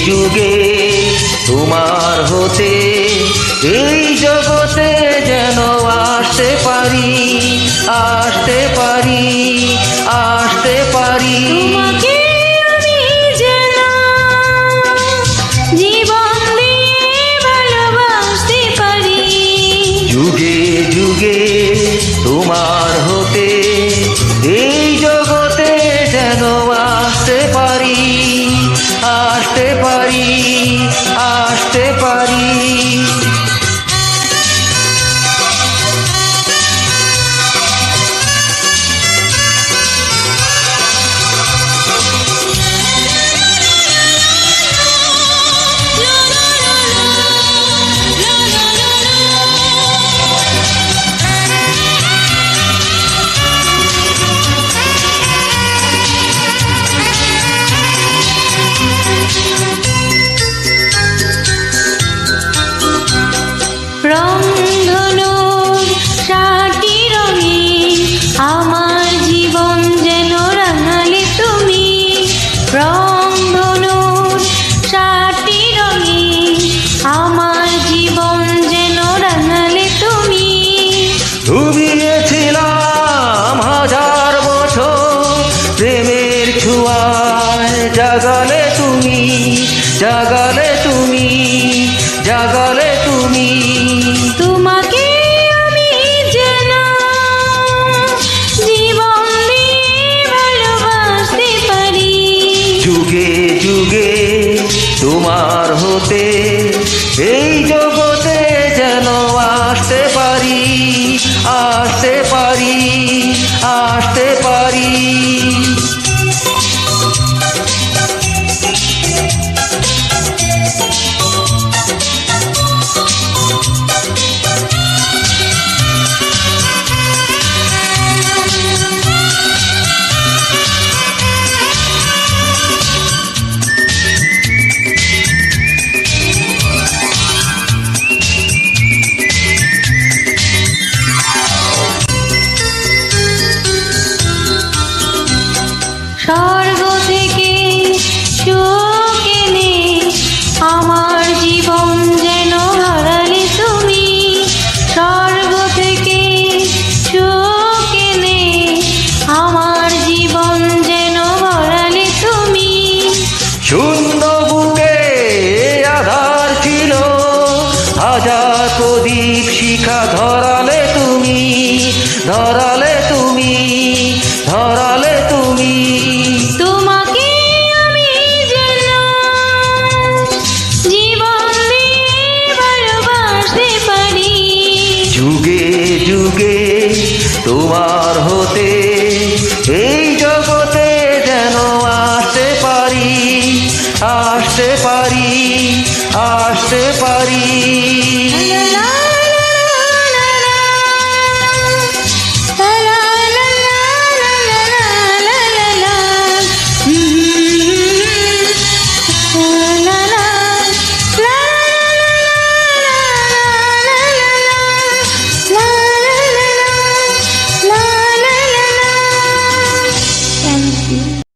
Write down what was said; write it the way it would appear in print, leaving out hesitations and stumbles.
যুগে তোমার হতে এই জগতে যেন আসতে পারি, আসতে পারি, আসতে পারি। তোমাকে আমি যেন জীবন দিয়ে ভালোবাসতে পারি। যুগে যুগে তোমার হতে এই জগতে যেন আসতে পারি, আসতে পারি, আসতে পারি। রংধনুর সাতটি রঙে আমার জীবন যেন রাঙালে তুমি। রংধনুর সাতটি রঙে আমার জীবন যেন রাঙালে তুমি। ডুবিয়েছিলাম হাজার বছর প্রেমের ছোঁয়ায়, জাগালে তুমি, জাগালে তুমি, জাগালে তুমি। তোমাকে আমি যেন জীবন দিয়ে ভালোবাসতে পারি। যুগে যুগে তোমার হতে এই জগতে যেন আসতে পারি, আসতে পারি, আসতে পারি। স্বর্গ থেকে সুখ এনে আমার জীবন যেন হারালে তুমি। স্বর্গ থেকে সুখ এনে আমার জীবন যেন হারালে তুমি। শূন্য বুকে আধার ছিল, হাজার প্রদীপ শিখা ধরালে তুমি, ধরালে তুমি, ধরালে তুমি। তোমাকে আমি যেন জীবন দিয়ে ভালোবাসতে পারি। যুগে যুগে তোমার হতে এই জগতে যেন আসতে পারি, আসতে পারি, আসতে পারি। লা লা লা।